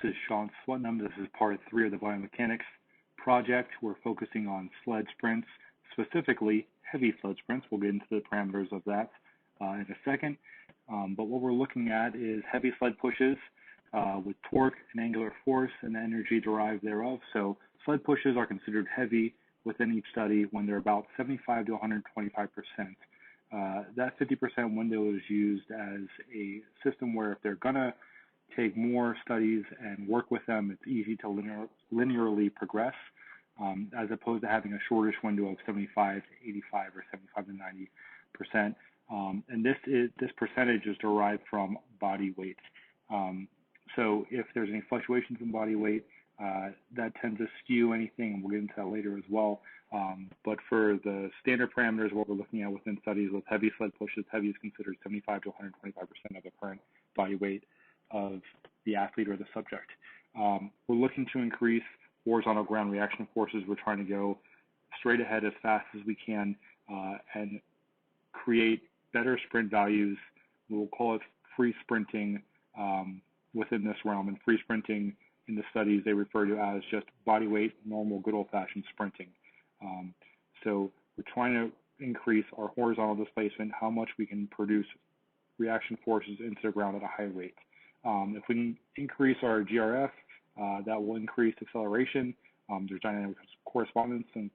This is Sean Swetnam. This is part 3 of the Biomechanics project. We're focusing on sled sprints, specifically heavy sled sprints. We'll get into the parameters of that in a second. But what we're looking at is heavy sled pushes with torque and angular force and the energy derived thereof. So sled pushes are considered heavy within each study when they're about 75 to 125%. That 50% window is used as a system where if they're going to take more studies and work with them, it's easy to linearly progress, as opposed to having a shortish window of 75 to 85 or 75 to 90%. And this percentage is derived from body weight. So if there's any fluctuations in body weight, that tends to skew anything, and we'll get into that later as well. But for the standard parameters, what we're looking at within studies with heavy sled pushes, heavy is considered 75 to 125% of the current body weight of the athlete or the subject. We're looking to increase horizontal ground reaction forces. We're trying to go straight ahead as fast as we can and create better sprint values. We'll call it free sprinting within this realm. And free sprinting in the studies they refer to as just body weight, normal, good old-fashioned sprinting. So we're trying to increase our horizontal displacement, how much we can produce reaction forces into the ground at a high rate. If we can increase our GRF, that will increase acceleration. There's dynamic correspondence and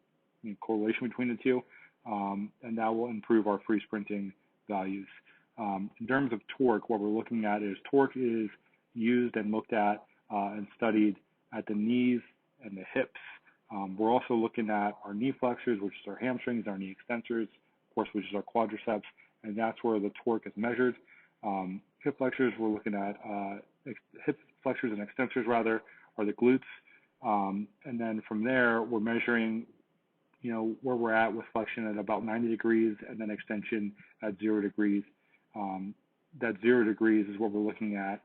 correlation between the two, and that will improve our free sprinting values. In terms of torque, what we're looking at is torque is used and looked at and studied at the knees and the hips. We're also looking at our knee flexors, which is our hamstrings, our knee extensors, of course, which is our quadriceps, and that's where the torque is measured. Hip flexors, we're looking at hip flexors and extensors rather, are the glutes. And then from there, we're measuring, where we're at with flexion at about 90 degrees and then extension at 0 degrees. That 0 degrees is what we're looking at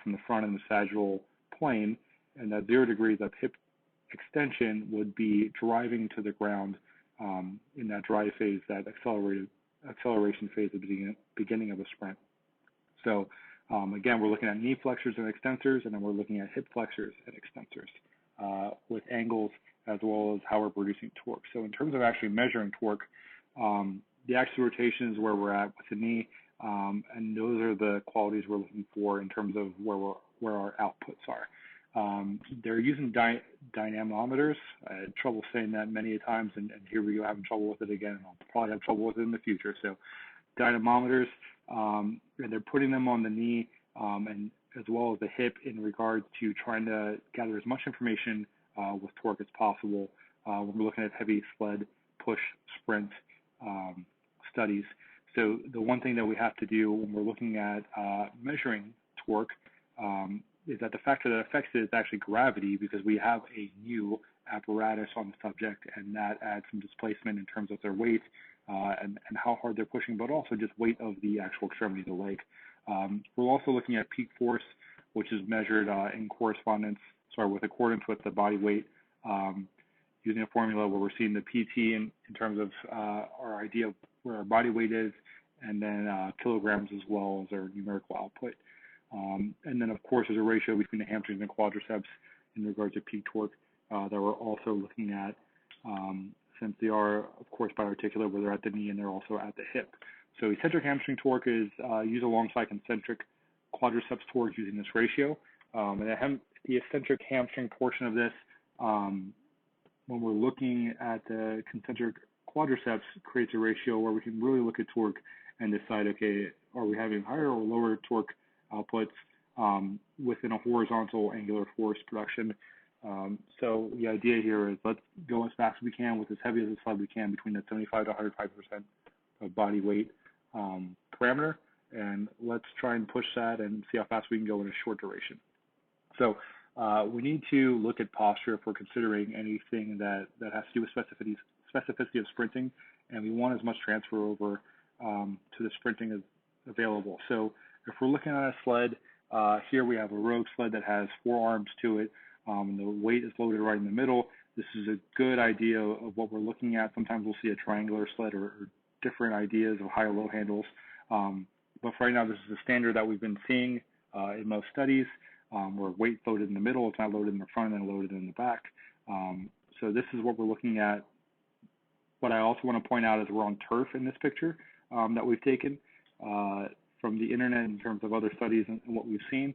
from the front and the sagittal plane. And that 0 degrees of hip extension would be driving to the ground in that drive phase, that acceleration phase at the beginning of a sprint. So again, we're looking at knee flexors and extensors, and then we're looking at hip flexors and extensors with angles as well as how we're producing torque. So in terms of actually measuring torque, the axial rotation is where we're at with the knee, and those are the qualities we're looking for in terms of where our outputs are. They're using dynamometers. I had trouble saying that many times, and here we go having trouble with it again, and I'll probably have trouble with it in the future. So dynamometers, and they're putting them on the knee and as well as the hip in regards to trying to gather as much information with torque as possible when we're looking at heavy sled push sprint studies. So the one thing that we have to do when we're looking at measuring torque is that the factor that affects it is actually gravity, because we have a new apparatus on the subject, and that adds some displacement in terms of their weight and how hard they're pushing, but also just weight of the actual extremity of the leg. We're also looking at peak force, which is measured with accordance with the body weight, using a formula where we're seeing the PT in terms of our idea of where our body weight is, and then kilograms as well as our numerical output. And then, of course, there's a ratio between the hamstrings and quadriceps in regards to peak torque that we're also looking at, since they are, of course, biarticular, where they're at the knee and they're also at the hip. So eccentric hamstring torque is used alongside concentric quadriceps torque using this ratio. And the eccentric hamstring portion of this, when we're looking at the concentric quadriceps, creates a ratio where we can really look at torque and decide, okay, are we having higher or lower torque outputs within a horizontal angular force production. So the idea here is let's go as fast as we can with as heavy as sled we can between that 75 to 105% of body weight parameter, and let's try and push that and see how fast we can go in a short duration. So we need to look at posture if we're considering anything that has to do with specificity of sprinting, and we want as much transfer over to the sprinting as available. So if we're looking at a sled, here we have a rogue sled that has 4 arms to it. The weight is loaded right in the middle. This is a good idea of what we're looking at. Sometimes we'll see a triangular sled or different ideas of high or low handles. But for right now, this is the standard that we've been seeing in most studies. where weight loaded in the middle, it's not loaded in the front and then loaded in the back. So this is what we're looking at. What I also want to point out is we're on turf in this picture that we've taken from the internet in terms of other studies and what we've seen.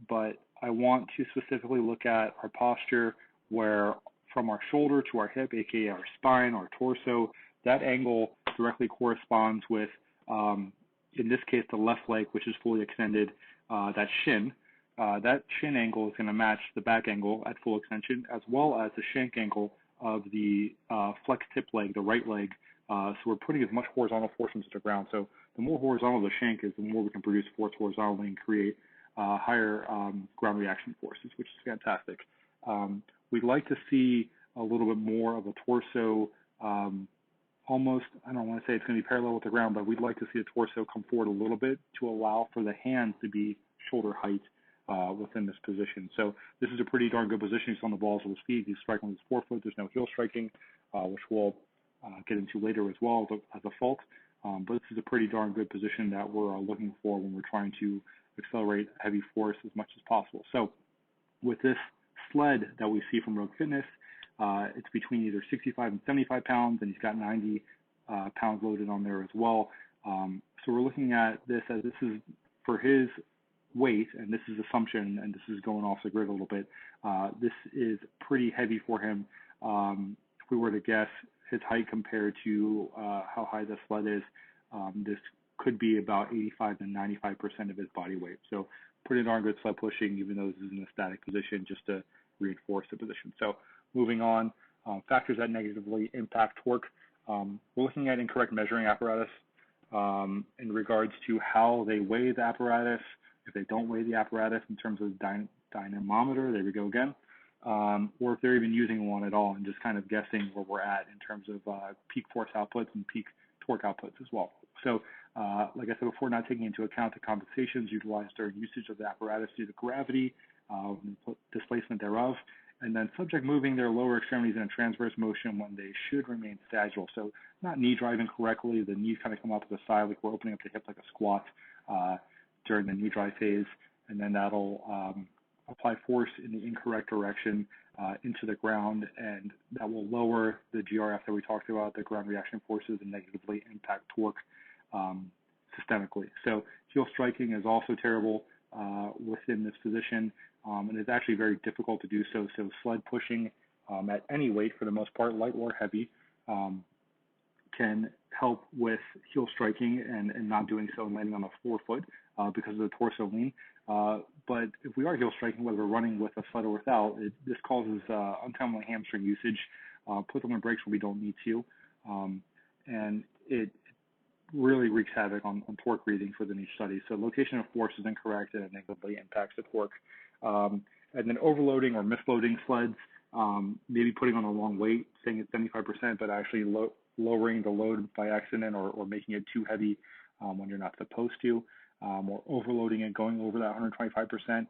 But I want to specifically look at our posture where from our shoulder to our hip, aka our spine, our torso, that angle directly corresponds with, in this case, the left leg, which is fully extended, that shin. That shin angle is going to match the back angle at full extension, as well as the shank angle of the flex tip leg, the right leg. So we're putting as much horizontal force into the ground. So the more horizontal the shank is, the more we can produce force horizontally and create higher ground reaction forces, which is fantastic. We'd like to see a little bit more of a torso, almost, I don't want to say it's going to be parallel with the ground, but we'd like to see the torso come forward a little bit to allow for the hands to be shoulder height within this position. So this is a pretty darn good position. He's on the balls of his feet. He's striking with his forefoot. There's no heel striking, which we'll get into later as well as a fault. But this is a pretty darn good position that we're looking for when we're trying to accelerate heavy force as much as possible. So with this sled that we see from Rogue Fitness, it's between either 65 and 75 pounds, and he's got 90 pounds loaded on there as well. So we're looking at this as this is for his weight, and this is assumption, and this is going off the grid a little bit. This is pretty heavy for him. If we were to guess his height compared to how high the sled is, this could be about 85 to 95% of his body weight. So pretty darn good sled pushing, even though this is in a static position, just to reinforce the position. So moving on, factors that negatively impact torque. We're looking at incorrect measuring apparatus in regards to how they weigh the apparatus. If they don't weigh the apparatus in terms of dynamometer, there we go again, or if they're even using one at all and just kind of guessing where we're at in terms of peak force outputs and peak torque outputs as well. So like I said before, not taking into account the compensations utilized during usage of the apparatus due to gravity, displacement thereof, and then subject moving their lower extremities in a transverse motion when they should remain sagittal. So not knee driving correctly, the knees kind of come out to the side like we're opening up the hip like a squat during the knee drive phase, and then that'll apply force in the incorrect direction into the ground, and that will lower the GRF that we talked about, the ground reaction forces, and negatively impact torque systemically. So heel striking is also terrible within this position, and it's actually very difficult to do so. So sled pushing at any weight, for the most part, light or heavy, can help with heel striking and not doing so and landing on the forefoot because of the torso lean. But if we are heel striking, whether we're running with a sled or without, this causes untimely hamstring usage, puts on the brakes when we don't need to, and it really wreaks havoc on torque readings within each study. So location of force is incorrect and it negatively impacts the torque. And then overloading or misloading sleds, maybe putting on a long weight, saying it's 75%, but actually lowering the load by accident or making it too heavy when you're not supposed to, or overloading it, going over that 125%.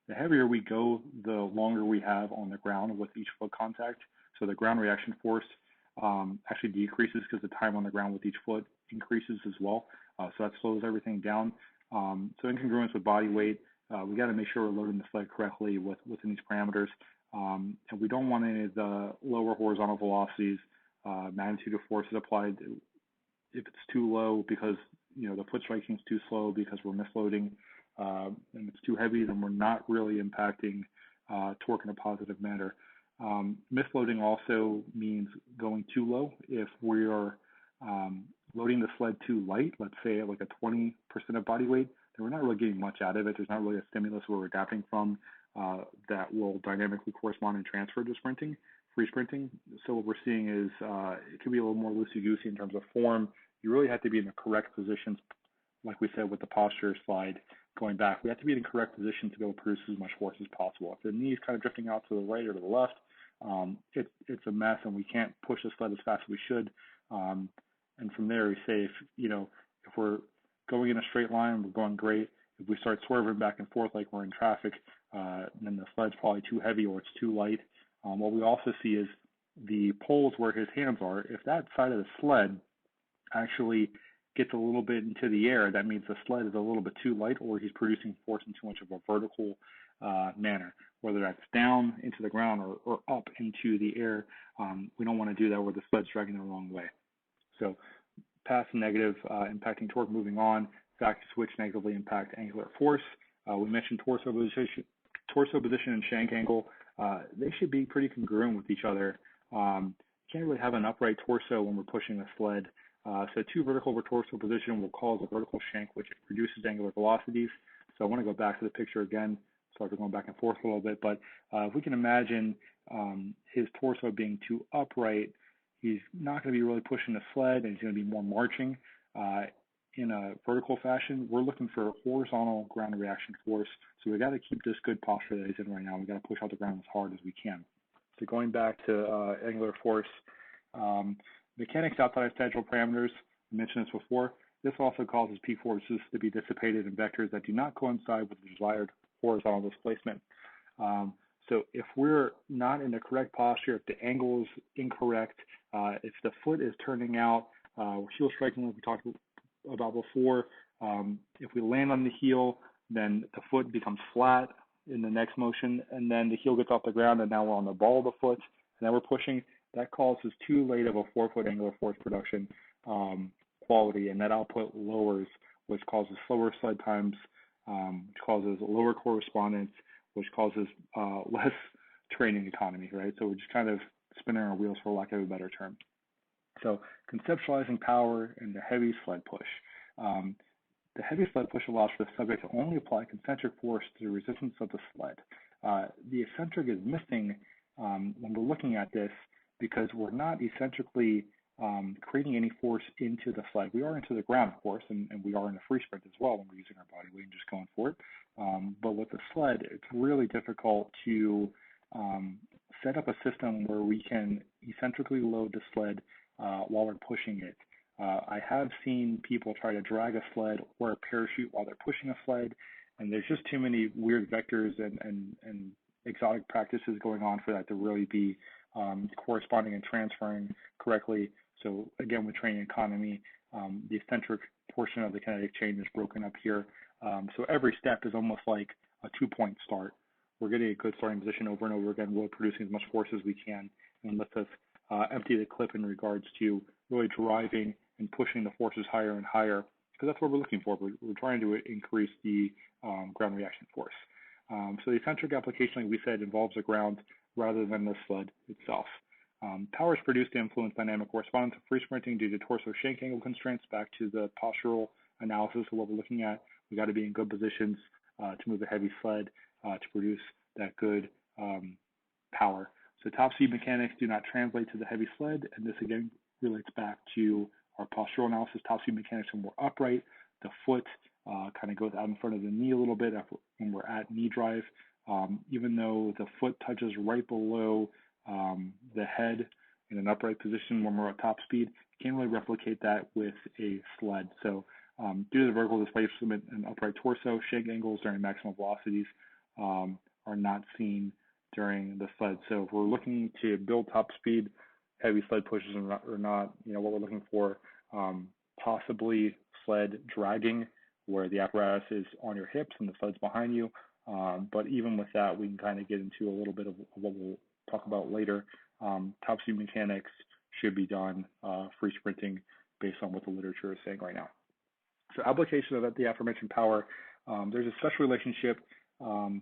The heavier we go, the longer we have on the ground with each foot contact. So the ground reaction force actually decreases because the time on the ground with each foot increases as well. So that slows everything down. So in congruence with body weight, we got to make sure we're loading the sled correctly within these parameters. And we don't want any of the lower horizontal velocities, magnitude of forces applied if it's too low because the foot striking is too slow because we're misloading, and it's too heavy, then we're not really impacting torque in a positive manner. Misloading also means going too low. If we are loading the sled too light, let's say like a 20% of body weight, then we're not really getting much out of it. There's not really a stimulus we're adapting from that will dynamically correspond and transfer to free sprinting. So what we're seeing is it can be a little more loosey-goosey in terms of form. You really have to be in the correct positions, like we said with the posture slide going back. We have to be in the correct position to be able to produce as much force as possible. If the knee is kind of drifting out to the right or to the left, it's a mess, and we can't push the sled as fast as we should. And from there, we say if we're going in a straight line, we're going great. If we start swerving back and forth like we're in traffic, then the sled's probably too heavy or it's too light. What we also see is the poles where his hands are. If that side of the sled actually gets a little bit into the air, that means the sled is a little bit too light, or he's producing force in too much of a vertical manner, whether that's down into the ground or up into the air. We don't want to do that where the sled's dragging the wrong way. So pass negative, impacting torque. Moving on, vacuum switch negatively impact angular force. We mentioned torso position and shank angle. They should be pretty congruent with each other. You can't really have an upright torso when we're pushing a sled. So too vertical over torso position will cause a vertical shank, which produces angular velocities. So I want to go back to the picture again. Sorry for going back and forth a little bit, but if we can imagine his torso being too upright, he's not going to be really pushing the sled, and he's going to be more marching in a vertical fashion. We're looking for horizontal ground reaction force, so we got to keep this good posture that he's in right now. We got to push out the ground as hard as we can. So going back to angular force, mechanics outside of statistical parameters, I mentioned this before. This also causes peak forces to be dissipated in vectors that do not coincide with the desired horizontal displacement. So if we're not in the correct posture, if the angle is incorrect, if the foot is turning out, heel striking like we talked about before, if we land on the heel, then the foot becomes flat in the next motion, and then the heel gets off the ground, and now we're on the ball of the foot, and then we're pushing. That causes too late of a forefoot angular force production quality, and that output lowers, which causes slower sled times, which causes lower correspondence, which causes less training economy, right? So we're just kind of spinning our wheels, for lack of a better term. So conceptualizing power in the heavy sled push. The heavy sled push allows for the subject to only apply concentric force to the resistance of the sled. The eccentric is missing when we're looking at this because we're not eccentrically creating any force into the sled. We are into the ground, of course, and we are in a free sprint as well when we're using our body weight and just going for it. But with the sled, it's really difficult to set up a system where we can eccentrically load the sled while we're pushing it. I have seen people try to drag a sled or a parachute while they're pushing a sled, and there's just too many weird vectors and exotic practices going on for that to really be corresponding and transferring correctly. So again, with training economy, the eccentric portion of the kinetic chain is broken up here. So every step is almost like a 2-point start. We're getting a good starting position over and over again, really producing as much force as we can, and lets us empty the clip in regards to really driving and pushing the forces higher and higher, because that's what we're looking for. We're trying to increase the ground reaction force. So the eccentric application, like we said, involves the ground rather than the sled itself. Power is produced to influence dynamic correspondence of free sprinting due to torso shank angle constraints. Back to the postural analysis of what we're looking at, we got to be in good positions to move a heavy sled to produce that good power. So top speed mechanics do not translate to the heavy sled, and this again relates back to our postural analysis. Top speed mechanics are more upright. The foot kind of goes out in front of the knee a little bit when we're at knee drive. Even though the foot touches right below the head in an upright position when we're at top speed, you can't really replicate that with a sled. So due to the vertical displacement and upright torso, shank angles during maximum velocities are not seen during the sled. So if we're looking to build top speed, heavy sled pushes or not, what we're looking for, possibly sled dragging, where the apparatus is on your hips and the sled's behind you. But even with that, we can kind of get into a little bit of what we'll talk about later. Top speed mechanics should be done free sprinting based on what the literature is saying right now. So application of the aforementioned power, there's a special relationship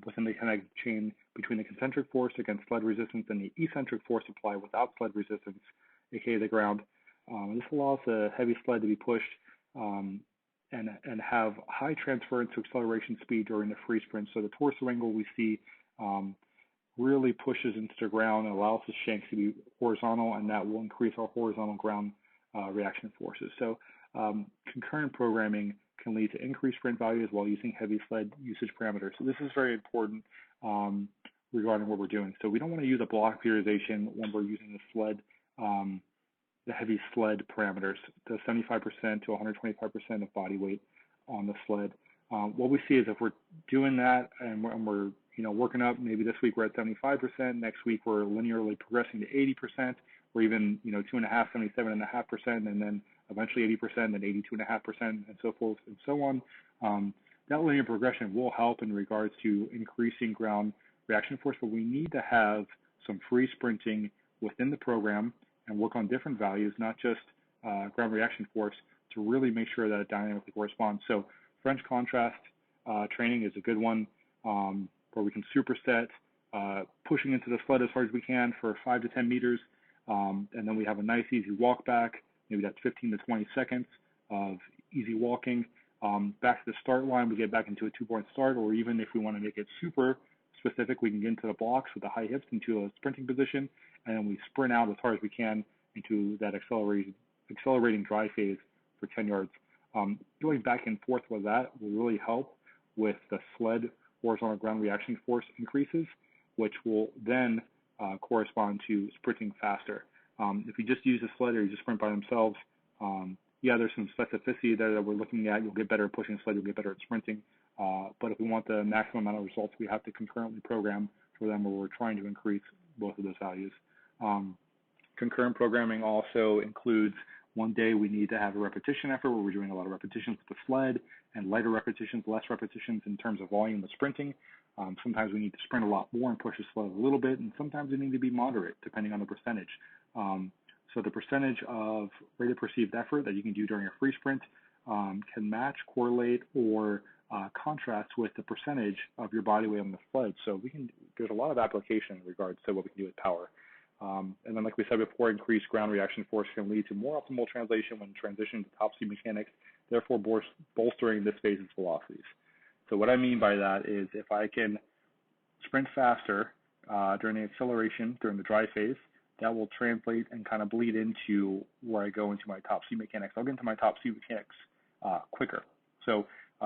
within the kinetic chain between the concentric force against sled resistance and the eccentric force applied without sled resistance, aka the ground. This allows a heavy sled to be pushed and have high transference to acceleration speed during the free sprint. So the torso angle we see really pushes into the ground and allows the shanks to be horizontal, and that will increase our horizontal ground reaction forces. So concurrent programming can lead to increased sprint values while using heavy sled usage parameters. So this is very important regarding what we're doing. So we don't want to use a block periodization when we're using the sled, the heavy sled parameters, the 75% to 125% of body weight on the sled. What we see is if we're doing that and we're working up, maybe this week we're at 75%, next week we're linearly progressing to 80%, or even 2.5, 77.5%, and then eventually 80%, then 82.5%, and so forth and so on. That linear progression will help in regards to increasing ground reaction force, but we need to have some free sprinting within the program and work on different values, not just ground reaction force, to really make sure that it dynamically corresponds. So French contrast training is a good one, where we can superset, pushing into the sled as hard as we can for 5 to 10 meters, and then we have a nice easy walk back. Maybe that's 15 to 20 seconds of easy walking. Back to the start line, we get back into a 2-point start, or even if we want to make it super specific, we can get into the blocks with the high hips into a sprinting position, and then we sprint out as hard as we can into that accelerating dry phase for 10 yards. Going back and forth with that will really help with the sled horizontal ground reaction force increases, which will then correspond to sprinting faster. If you just use the sled or you just sprint by themselves, yeah, there's some specificity there that we're looking at. You'll get better at pushing sled, you'll get better at sprinting. But if we want the maximum amount of results, we have to concurrently program for them, where we're trying to increase both of those values. Concurrent programming also includes one day we need to have a repetition effort where we're doing a lot of repetitions with the sled and lighter repetitions, less repetitions in terms of volume of sprinting. Sometimes we need to sprint a lot more and push the sled a little bit, and sometimes we need to be moderate depending on the percentage. So the percentage of rate of perceived effort that you can do during a free sprint can match, correlate, or contrast with the percentage of your body weight on the sled. So there's a lot of application in regards to what we can do with power. And then, like we said before, increased ground reaction force can lead to more optimal translation when transitioning to top speed mechanics, therefore bolstering this phase's velocities. So what I mean by that is if I can sprint faster during the acceleration, during the dry phase, that will translate and kind of bleed into where I go into my top speed mechanics. I'll get into my top speed mechanics quicker. So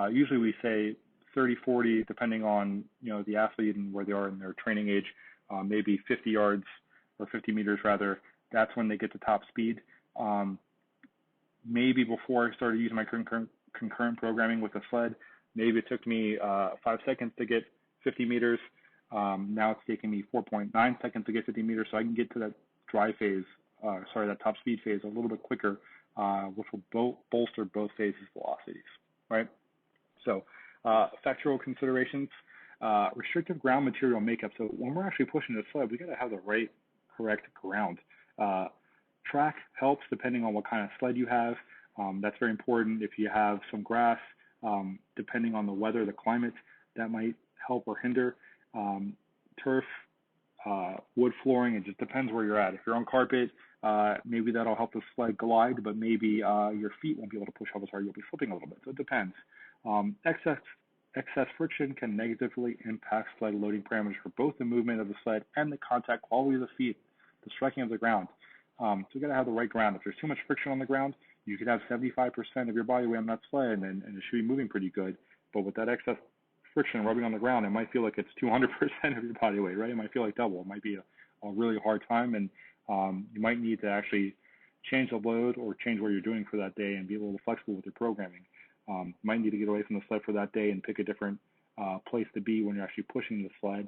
usually we say 30, 40, depending on the athlete and where they are in their training age, maybe 50 yards or 50 meters rather. That's when they get to top speed. Maybe before I started using my concurrent programming with the sled, maybe it took me 5 seconds to get 50 meters. Now it's taking me 4.9 seconds to get 50 meters, so I can get to that that top speed phase a little bit quicker, which will bolster both phases' velocities, right? So factual considerations, restrictive ground material makeup. So when we're actually pushing the sled, we got to have the correct ground. Track helps depending on what kind of sled you have. That's very important. If you have some grass, depending on the weather, the climate, that might help or hinder. Turf, wood flooring, it just depends where you're at. If you're on carpet, maybe that'll help the sled glide, but maybe your feet won't be able to push up as hard. You'll be slipping a little bit, so it depends. Excess friction can negatively impact sled loading parameters for both the movement of the sled and the contact quality of the feet, the striking of the ground. So you got to have the right ground. If there's too much friction on the ground, you could have 75% of your body weight on that sled, and it should be moving pretty good. But with that excess friction rubbing on the ground, it might feel like it's 200% of your body weight, right? It might feel like double. It might be a really hard time, and you might need to actually change the load or change what you're doing for that day and be a little flexible with your programming. You might need to get away from the sled for that day and pick a different place to be when you're actually pushing the sled,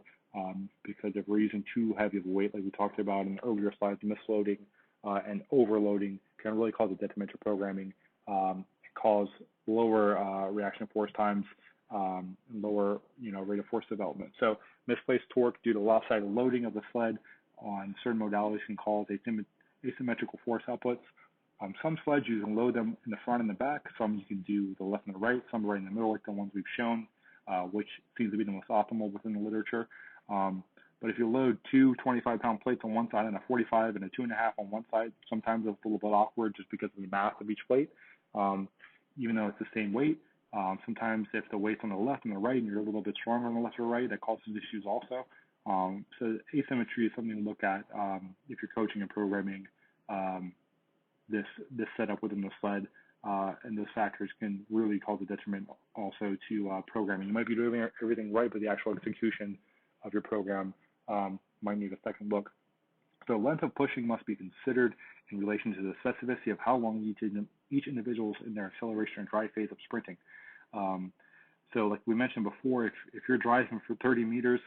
because if we're using too heavy of a weight, like we talked about in the earlier slides, misloading and overloading can really cause a detriment to programming, cause lower reaction force times, and lower rate of force development. So misplaced torque due to lopsided loading of the sled on certain modalities can cause asymmetrical force outputs. Some sleds you can load them in the front and the back. Some you can do the left and the right. Some right in the middle, like the ones we've shown, which seems to be the most optimal within the literature. But if you load two 25-pound plates on one side and a 45 and a 2.5 on one side, sometimes it's a little bit awkward just because of the mass of each plate, even though it's the same weight. Sometimes if the weight's on the left and the right and you're a little bit stronger on the left or right, that causes issues also. So asymmetry is something to look at if you're coaching and programming this setup within the sled, and those factors can really cause a detriment also to programming. You might be doing everything right, but the actual execution of your program might need a second look. So length of pushing must be considered in relation to the specificity of how long each individual is in their acceleration and dry phase of sprinting. So like we mentioned before, if you're driving for 30 meters,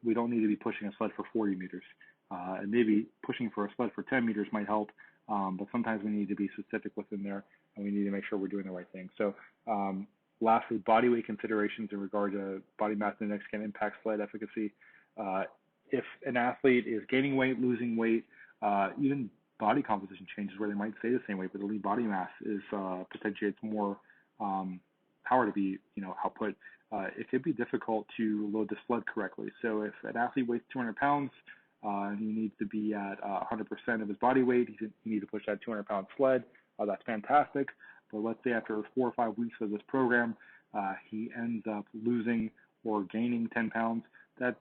we don't need to be pushing a sled for 40 meters. And maybe pushing for a sled for 10 meters might help, but sometimes we need to be specific within there, and we need to make sure we're doing the right thing. So lastly, body weight considerations in regard to body mass index can impact sled efficacy. If an athlete is gaining weight, losing weight, even body composition changes where they might stay the same weight, but the lean body mass is potentiates more power to be, output. It could be difficult to load the sled correctly. So if an athlete weighs 200 pounds and he needs to be at 100% of his body weight, he needs to push that 200-pound sled. That's fantastic. But let's say after 4 or 5 weeks of this program, he ends up losing or gaining 10 pounds. That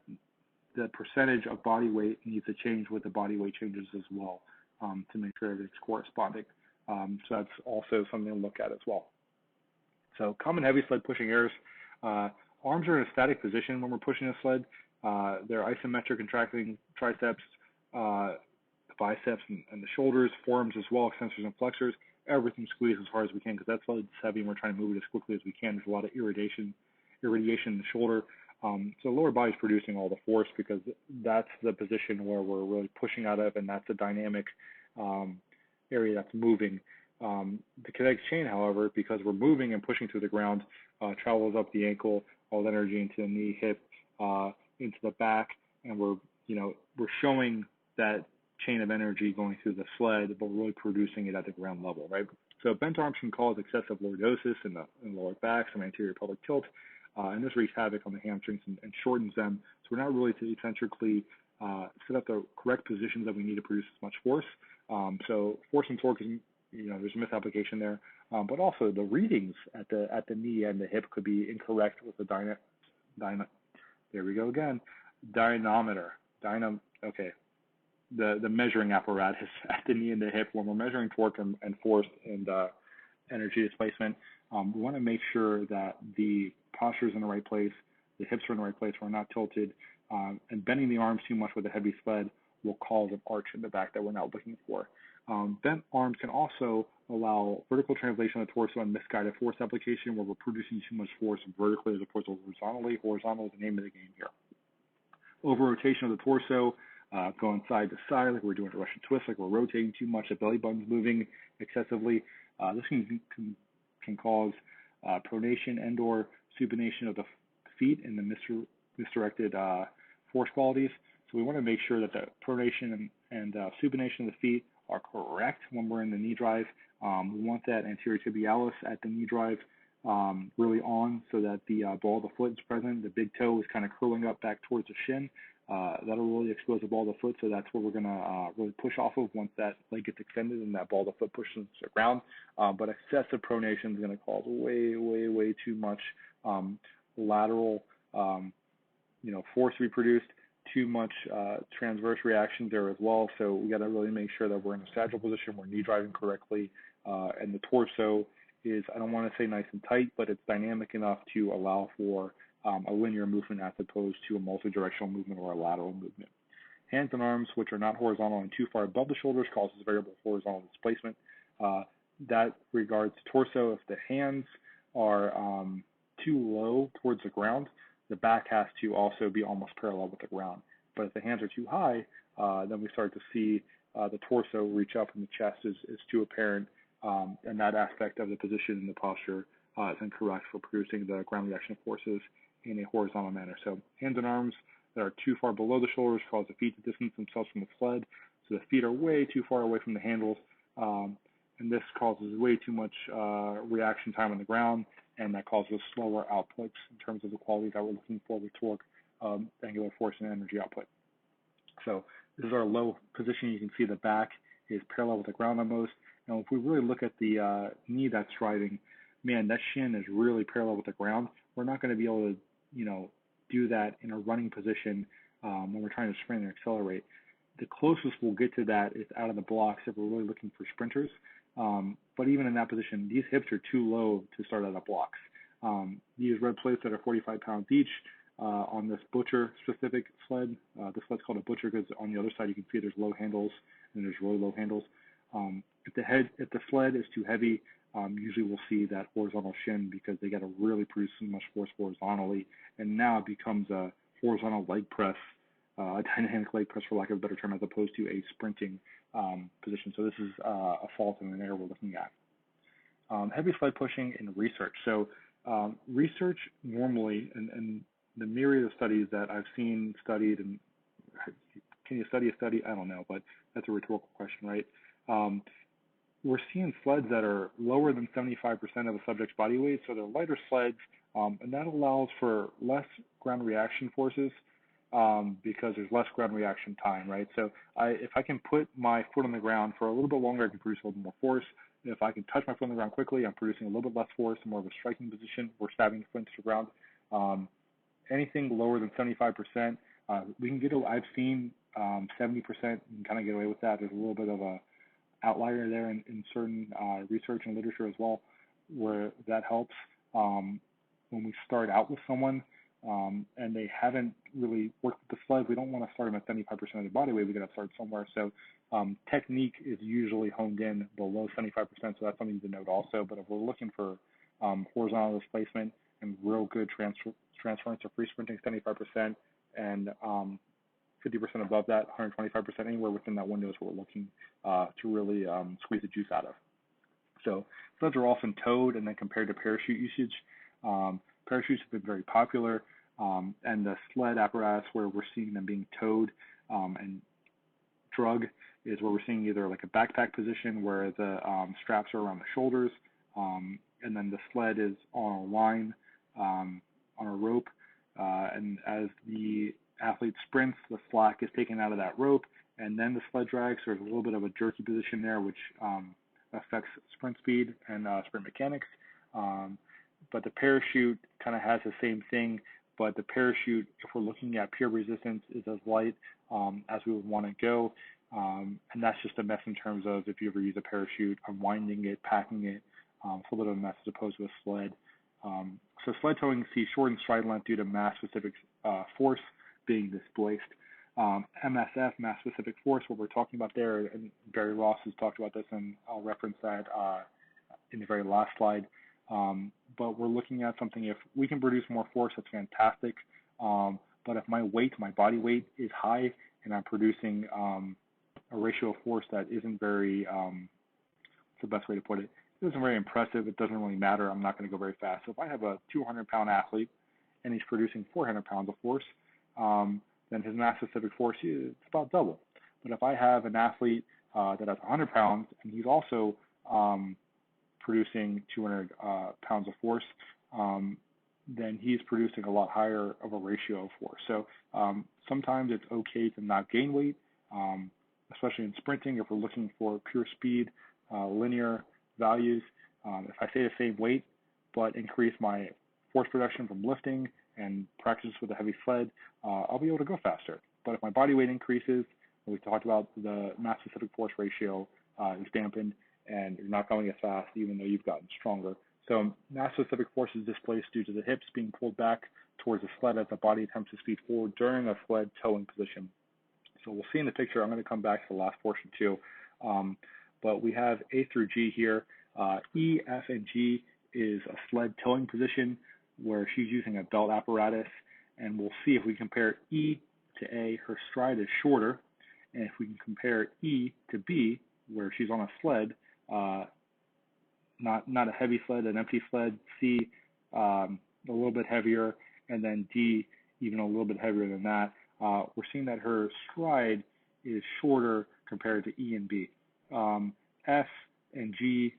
the percentage of body weight needs to change with the body weight changes as well to make sure everything's corresponding. So that's also something to look at as well. So common heavy sled pushing errors. Arms are in a static position when we're pushing a sled. They're isometric, contracting triceps, the biceps and the shoulders, forearms as well, extensors and flexors. Everything squeezed as hard as we can because that sled is heavy and we're trying to move it as quickly as we can. There's a lot of irradiation in the shoulder. So lower body is producing all the force because that's the position where we're really pushing out of, and that's a dynamic area that's moving. The kinetic chain, however, because we're moving and pushing through the ground, travels up the ankle, all the energy into the knee, hip, into the back, and we're showing that chain of energy going through the sled, but we're really producing it at the ground level, right? So bent arms can cause excessive lordosis in the lower back, some anterior pelvic tilt, and this wreaks havoc on the hamstrings and shortens them. So we're not really to eccentrically set up the correct positions that we need to produce as much force. So force and torque is, there's a misapplication there, but also the readings at the knee and the hip could be incorrect with the there we go again, dynamometer. Okay. The measuring apparatus at the knee and the hip when we're measuring torque and force and energy displacement. We want to make sure that the posture is in the right place, the hips are in the right place, we're not tilted, and bending the arms too much with a heavy sled will cause an arch in the back that we're not looking for. Bent arms can also allow vertical translation of the torso and misguided force application where we're producing too much force vertically as opposed to horizontally. Horizontal is the name of the game here. Over rotation of the torso, going side to side like we're doing a Russian twist, like we're rotating too much, the belly button's moving excessively. This can cause pronation and or supination of the feet and the misdirected force qualities. So we want to make sure that the pronation and supination of the feet are correct when we're in the knee drive. We want that anterior tibialis at the knee drive really on so that the ball of the foot is present. The big toe is kind of curling up back towards the shin. That'll really expose the ball of the foot, so that's what we're going to really push off of once that leg gets extended and that ball of the foot pushes the ground. But excessive pronation is going to cause way too much lateral force to be produced, too much transverse reaction there as well. So we got to really make sure that we're in a sagittal position, we're knee driving correctly, and the torso is, I don't want to say nice and tight, but it's dynamic enough to allow for a linear movement as opposed to a multi-directional movement or a lateral movement. Hands and arms, which are not horizontal and too far above the shoulders, causes variable horizontal displacement. That regards torso. If the hands are too low towards the ground, the back has to also be almost parallel with the ground. But if the hands are too high, then we start to see the torso reach up and the chest is too apparent, and that aspect of the position and the posture is incorrect for producing the ground reaction forces in a horizontal manner. So hands and arms that are too far below the shoulders cause the feet to distance themselves from the sled. So the feet are way too far away from the handles, and this causes way too much reaction time on the ground, and that causes slower outputs in terms of the quality that we're looking for with torque, angular force, and energy output. So this is our low position. You can see the back is parallel with the ground almost. Now, if we really look at the knee that's driving, man, that shin is really parallel with the ground. We're not going to be able to, do that in a running position when we're trying to sprint and accelerate. The closest we'll get to that is out of the blocks if we're really looking for sprinters. But even in that position, these hips are too low to start out of blocks. These red plates that are 45 pounds each on this Butcher specific sled. The sled's called a Butcher because on the other side you can see there's low handles and there's really low handles. If the sled is too heavy, usually we'll see that horizontal shin because they got to really produce so much force horizontally, and now it becomes a horizontal leg press a dynamic leg press, for lack of a better term, as opposed to a sprinting position. So this is a fault and an error we're looking at. Heavy sled pushing in research. So research normally, and the myriad of studies that I've seen studied, and can you study a study? I don't know, but that's a rhetorical question, right? We're seeing sleds that are lower than 75% of a subject's body weight, so they're lighter sleds, and that allows for less ground reaction forces because there's less ground reaction time, right? So if I can put my foot on the ground for a little bit longer, I can produce a little bit more force. If I can touch my foot on the ground quickly, I'm producing a little bit less force, more of a striking position. We're stabbing the foot into the ground. Anything lower than 75%, we can get. I've seen 70%. You can kind of get away with that. There's a little bit of a outlier there in certain research and literature as well, where that helps. When we start out with someone and they haven't really worked with the sled, we don't want to start them at 75% of their body weight. We got to start somewhere. So technique is usually honed in below 75%, so that's something to note also. But if we're looking for horizontal displacement and real good transference of free sprinting, 75%, and 50% above that, 125%, anywhere within that window is what we're looking to really squeeze the juice out of. So sleds are often towed and then compared to parachute usage. Parachutes have been very popular, and the sled apparatus where we're seeing them being towed and drug is where we're seeing either like a backpack position where the straps are around the shoulders, and then the sled is on a line, on a rope, and as the athlete sprints, the slack is taken out of that rope, and then the sled drags. So there's a little bit of a jerky position there, which affects sprint speed and sprint mechanics. But the parachute kind of has the same thing, but the parachute, if we're looking at pure resistance, is as light as we would want to go. And that's just a mess in terms of if you ever use a parachute, unwinding it, packing it, it's a little bit of a mess as opposed to a sled. So sled towing sees shortened stride length due to mass-specific force being displaced. MSF, mass-specific force, what we're talking about there, and Barry Ross has talked about this, and I'll reference that in the very last slide. But we're looking at something, if we can produce more force, that's fantastic. But if my body weight is high, and I'm producing a ratio of force that isn't very, what's the best way to put it? It isn't very impressive. It doesn't really matter. I'm not going to go very fast. So if I have a 200-pound athlete and he's producing 400 pounds of force, then his mass-specific force is about double. But if I have an athlete that has 100 pounds and he's also producing 200 pounds of force, then he's producing a lot higher of a ratio of force. So sometimes it's okay to not gain weight, especially in sprinting if we're looking for pure speed, linear values. If I stay the same weight but increase my force production from lifting and practice with a heavy sled, I'll be able to go faster. But if my body weight increases, we talked about the mass-specific force ratio is dampened, and you're not going as fast even though you've gotten stronger. So mass-specific force is displaced due to the hips being pulled back towards the sled as the body attempts to speed forward during a sled towing position. So we'll see in the picture. I'm going to come back to the last portion too. But we have A through G here. E, F, and G is a sled towing position where she's using a belt apparatus. And we'll see if we compare E to A, her stride is shorter. And if we can compare E to B, where she's on a sled, not a heavy sled, an empty sled, C, a little bit heavier, and then D, even a little bit heavier than that, we're seeing that her stride is shorter compared to E and B. F and G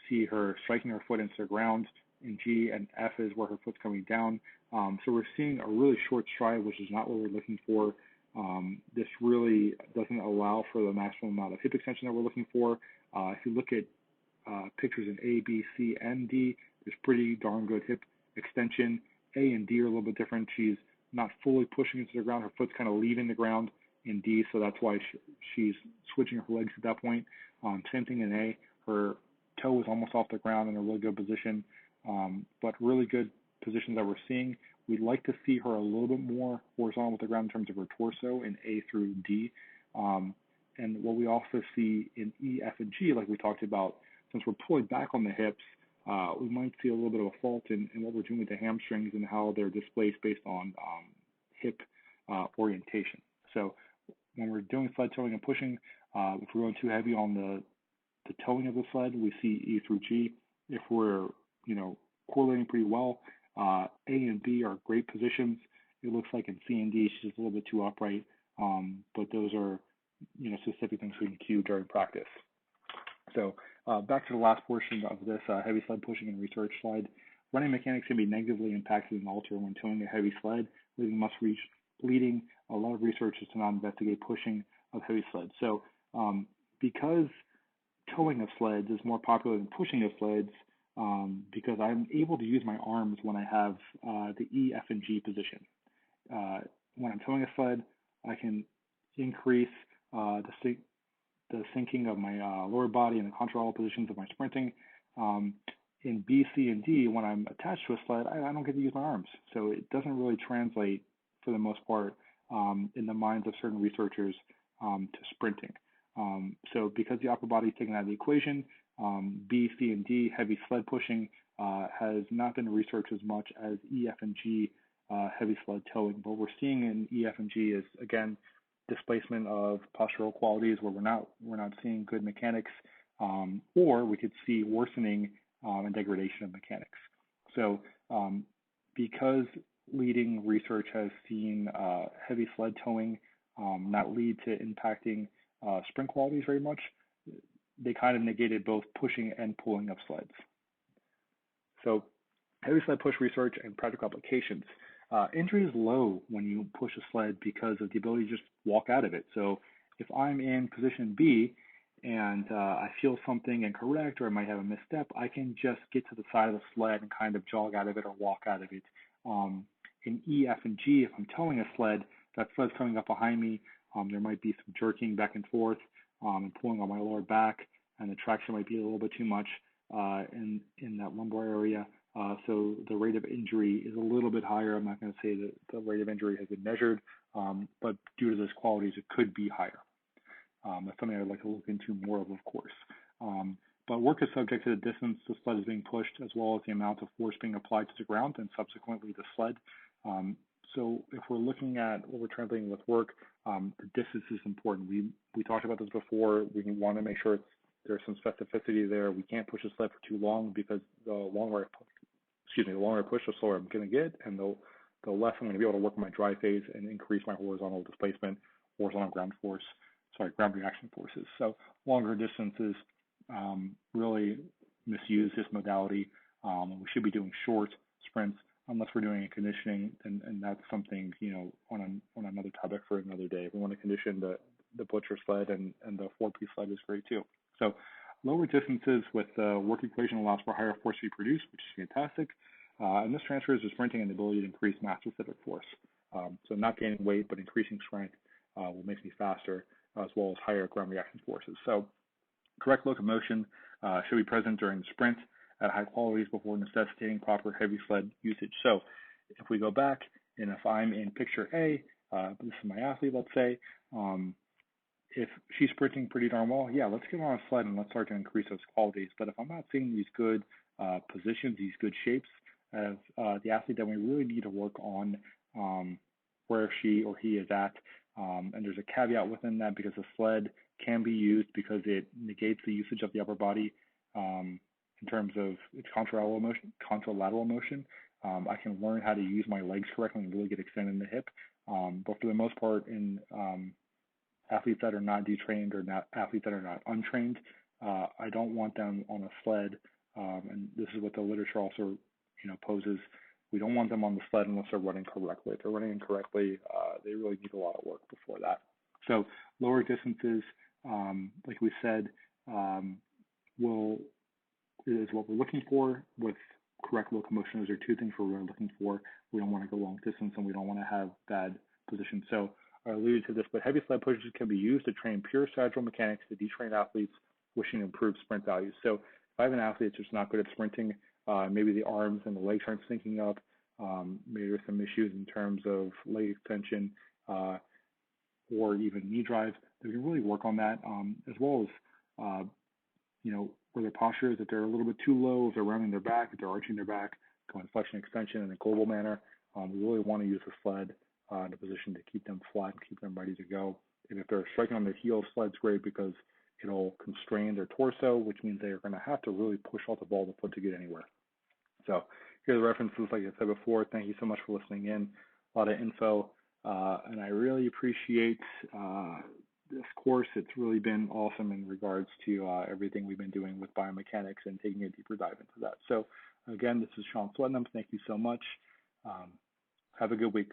see her striking her foot into the ground in G, and F is where her foot's coming down. So we're seeing a really short stride, which is not what we're looking for. This really doesn't allow for the maximum amount of hip extension that we're looking for. If you look at pictures in A, B, C, and D, there's pretty darn good hip extension. A and D are a little bit different. She's not fully pushing into the ground. Her foot's kind of leaving the ground in D, so that's why she's switching her legs at that point. Same thing in A. Her toe is almost off the ground in a really good position, but really good positions that we're seeing. We'd like to see her a little bit more horizontal with the ground in terms of her torso in A through D. And what we also see in E, F, and G, like we talked about, since we're pulling back on the hips, we might see a little bit of a fault in what we're doing with the hamstrings and how they're displaced based on hip orientation. So when we're doing sled towing and pushing, if we're going too heavy on the towing of the sled, we see E through G. If we're, correlating pretty well, A and B are great positions. It looks like in C and D, she's just a little bit too upright. But those are, specific things we can cue during practice. So back to the last portion of this heavy sled pushing and research slide. Running mechanics can be negatively impacted and altered when towing a heavy sled, leading a lot of researchers to not investigate pushing of heavy sleds. So because towing of sleds is more popular than pushing of sleds, because I'm able to use my arms when I have the E, F, and G position. When I'm towing a sled, I can increase the sinking of my lower body and the control positions of my sprinting. In B, C, and D, when I'm attached to a sled, I don't get to use my arms. So it doesn't really translate, for the most part, in the minds of certain researchers to sprinting. So because the upper body is taken out of the equation, B, C, and D, heavy sled pushing, has not been researched as much as E, F, and G, heavy sled towing. But what we're seeing in E, F, and G is, again, displacement of postural qualities where we're not seeing good mechanics, or we could see worsening and degradation of mechanics. So because leading research has seen heavy sled towing not lead to impacting sprint qualities very much, they kind of negated both pushing and pulling of sleds. So heavy sled push research and practical applications. Injury is low when you push a sled because of the ability to just walk out of it. So if I'm in position B and I feel something incorrect or I might have a misstep, I can just get to the side of the sled and kind of jog out of it or walk out of it. In E, F, and G, if I'm towing a sled, that sled's coming up behind me. There might be some jerking back and forth and pulling on my lower back, and the traction might be a little bit too much in that lumbar area. So the rate of injury is a little bit higher. I'm not going to say that the rate of injury has been measured, but due to those qualities, it could be higher. That's something I'd like to look into more of course. But work is subject to the distance the sled is being pushed, as well as the amount of force being applied to the ground and subsequently the sled. So if we're looking at what we're translating with work, the distance is important. We talked about this before. We want to make sure there's some specificity there. We can't push the sled for too long because the longer I push, the slower I'm going to get, and the less I'm going to be able to work on my drive phase and increase my horizontal displacement, horizontal ground reaction forces. So longer distances really misuse this modality. We should be doing short sprints unless we're doing a conditioning, and that's something, on another topic for another day. If we want to condition the butcher sled and the 4-piece sled is great too. So lower distances with the work equation allows for higher force to be produced, which is fantastic. And this transfers to sprinting and the ability to increase mass-specific force. So not gaining weight, but increasing strength will make me faster, as well as higher ground reaction forces. So correct locomotion should be present during the sprint at high qualities before necessitating proper heavy sled usage. So if we go back, and if I'm in picture A, this is my athlete, let's say, if she's sprinting pretty darn well, yeah, let's get on a sled and let's start to increase those qualities. But if I'm not seeing these good positions, these good shapes as the athlete, then we really need to work on where she or he is at. And there's a caveat within that because the sled can be used because it negates the usage of the upper body in terms of its contralateral motion. I can learn how to use my legs correctly and really get extended in the hip. But for the most part, in athletes that are not detrained or athletes that are not untrained, I don't want them on a sled. And this is what the literature also, poses. We don't want them on the sled unless they're running correctly. If they're running incorrectly, they really need a lot of work before that. So lower distances, like we said, is what we're looking for. With correct locomotion, those are two things we're really looking for. We don't want to go long distance and we don't want to have bad position. So I alluded to this, but heavy sled pushes can be used to train pure sagittal mechanics to detrain athletes wishing to improve sprint values. So if I have an athlete that's just not good at sprinting, maybe the arms and the legs aren't syncing up, maybe there's some issues in terms of leg extension or even knee drive, they can really work on that, as well as, where their posture is, if they're a little bit too low, if they're rounding their back, if they're arching their back, going flexion extension in a global manner. We really want to use the sled in a position to keep them flat and keep them ready to go. And if they're striking on their heels, Sled's great because it'll constrain their torso, which means they're going to have to really push out the ball of the foot to get anywhere. So here are the references, like I said before. Thank you so much for listening in. A lot of info, and I really appreciate this course. It's really been awesome in regards to everything we've been doing with biomechanics and taking a deeper dive into that. So again, this is Sean Slednum. Thank you so much. Have a good week.